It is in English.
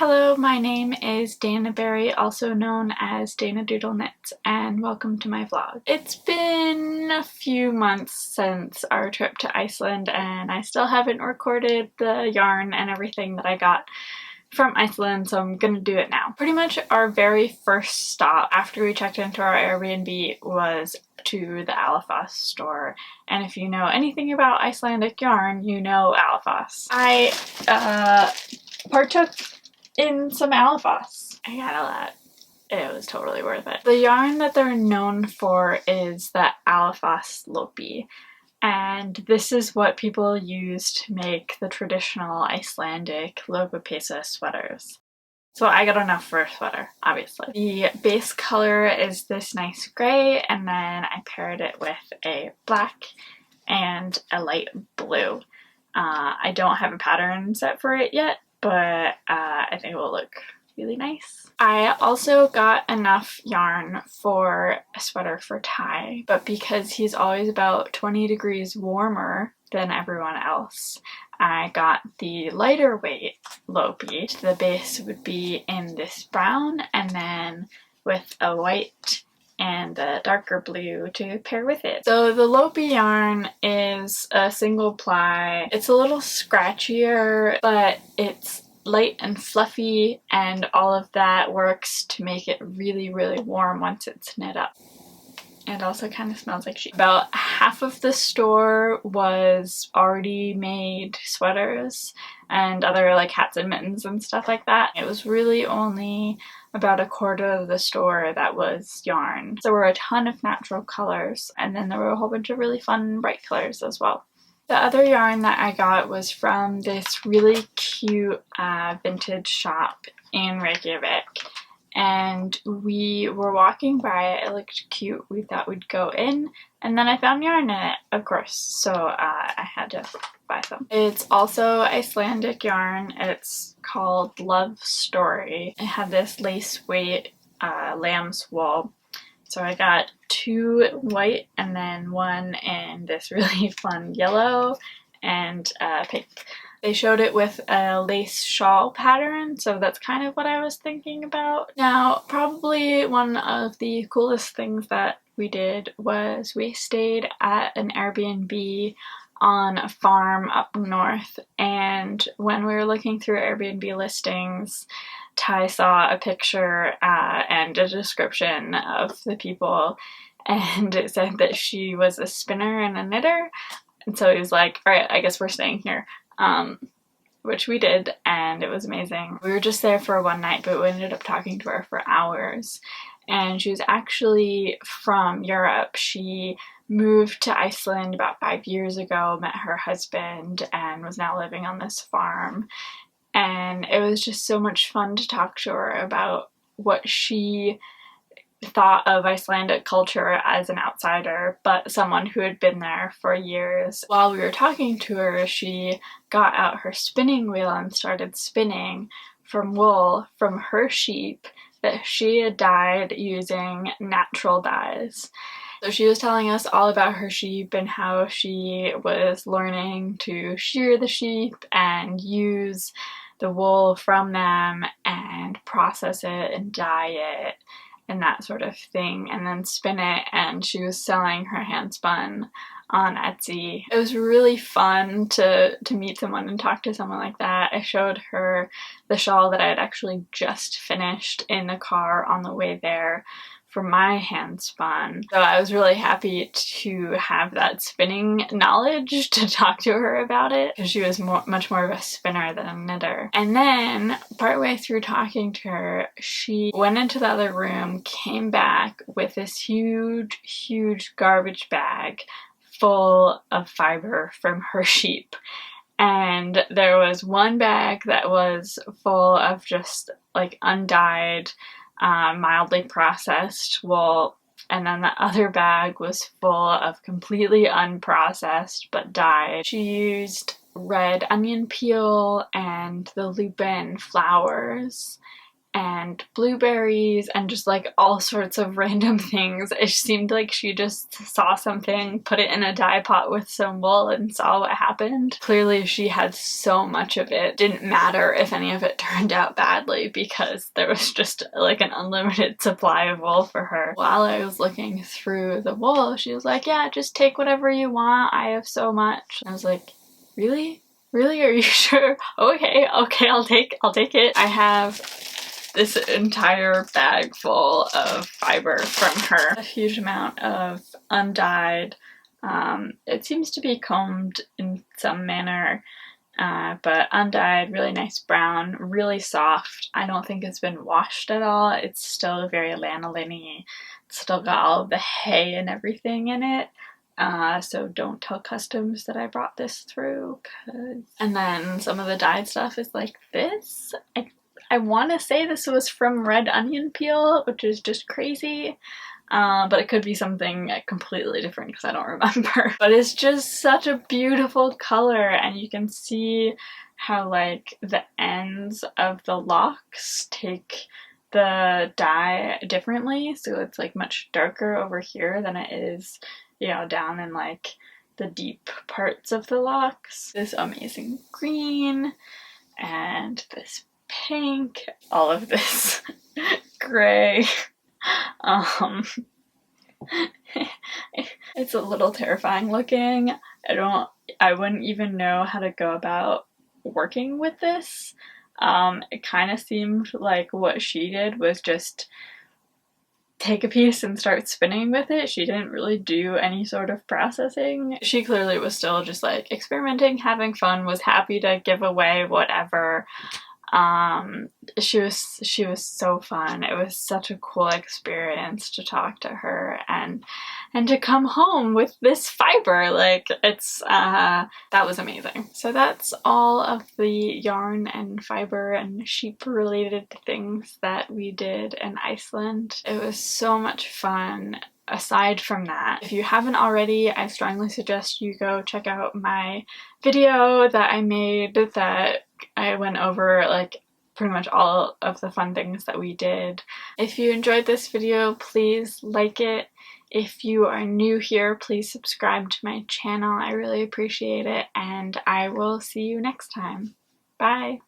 Hello, my name is Dana Berry, also known as Dana Doodle Knits, and welcome to my vlog. It's been a few months since our trip to Iceland and I still haven't recorded the yarn and everything that I got from Iceland, so I'm gonna do it now. Pretty much our very first stop after we checked into our Airbnb was to the Alafoss store, and if you know anything about Icelandic yarn, you know Alafoss. I partook in some Alafoss. I got a lot. It was totally worth it. The yarn that they're known for is the Alafoss Lupi, and this is what people use to make the traditional Icelandic lopapeysa sweaters. So I got enough for a sweater, obviously. The base color is this nice gray, and then I paired it with a black and a light blue. I don't have a pattern set for it yet, but I think it will look really nice. I also got enough yarn for a sweater for Ty, but because he's always about 20 degrees warmer than everyone else, I got the lighter weight Lopi. The base would be in this brown, and then with a white and a darker blue to pair with it. So the Lopi yarn is a single ply. It's a little scratchier, but it's light and fluffy, and all of that works to make it really warm once it's knit up. It also kind of smells like sheep. About half of the store was already made sweaters and other like hats and mittens and stuff like that. It was really only about a quarter of the store that was yarn. There were a ton of natural colors, and then there were a whole bunch of really fun bright colors as well. The other yarn that I got was from this really cute vintage shop in Reykjavik, and we were walking by it. It looked cute. We thought we'd go in, and then I found yarn in it, of course, so I had to buy some. It's also Icelandic yarn. It's called Love Story. It had this lace weight lamb's wool. So I got two white and then one in this really fun yellow and pink. They showed it with a lace shawl pattern, so that's kind of what I was thinking about. Now, probably one of the coolest things that we did was we stayed at an Airbnb on a farm up north, and when we were looking through Airbnb listings, Ty saw a picture and a description of the people, and it said that she was a spinner and a knitter, and so he was like, alright, I guess we're staying here, which we did, and it was amazing. We were just there for one night, but we ended up talking to her for hours, and she was actually from Europe. She moved to Iceland about 5 years ago, met her husband, and was now living on this farm. And it was just so much fun to talk to her about what she thought of Icelandic culture as an outsider, but someone who had been there for years. While we were talking to her, she got out her spinning wheel and started spinning from wool from her sheep that she had dyed using natural dyes. So she was telling us all about her sheep and how she was learning to shear the sheep and use the wool from them and process it and dye it and that sort of thing, and then spin it, and she was selling her hand spun on Etsy. It was really fun to meet someone and talk to someone like that. I showed her the shawl that I had actually just finished in the car on the way there for my hand spun. So I was really happy to have that spinning knowledge to talk to her about it, because she was much more of a spinner than a knitter. And then partway through talking to her, she went into the other room, came back with this huge garbage bag full of fiber from her sheep. And there was one bag that was full of just like undyed, mildly processed wool, and then the other bag was full of completely unprocessed but dyed. She used red onion peel and the lupin flowers and blueberries and just like all sorts of random things. It seemed like she just saw something, put it in a dye pot with some wool and saw what happened. Clearly she had so much of it. Didn't matter if any of it turned out badly because there was just like an unlimited supply of wool for her. While I was looking through the wool, she was like, yeah, just take whatever you want. I have so much. I was like, really? Really? Are you sure? Okay, I'll take it. I have this entire bag full of fiber from her. A huge amount of undyed. It seems to be combed in some manner, but undyed, really nice brown, really soft. I don't think it's been washed at all. It's still very lanolin-y. It's still got all of the hay and everything in it. So don't tell customs that I brought this through. And then some of the dyed stuff is like this. I want to say this was from red onion peel, which is just crazy, but it could be something completely different because I don't remember. But it's just such a beautiful color, and you can see how like the ends of the locks take the dye differently, so it's like much darker over here than it is, you know, down in like the deep parts of the locks. This amazing green and this pink, all of this gray. It's a little terrifying looking. I wouldn't even know how to go about working with this. It kind of seemed like what she did was just take a piece and start spinning with it. She didn't really do any sort of processing. She clearly was still just like experimenting, having fun, was happy to give away whatever. She was so fun. It was such a cool experience to talk to her and to come home with this fiber. Like, it's that was amazing. So that's all of the yarn and fiber and sheep related things that we did in Iceland. It was so much fun. Aside from that, if you haven't already, I strongly suggest you go check out my video that I made that I went over like pretty much all of the fun things that we did. If you enjoyed this video, please like it. If you are new here, please subscribe to my channel. I really appreciate it, and I will see you next time. Bye!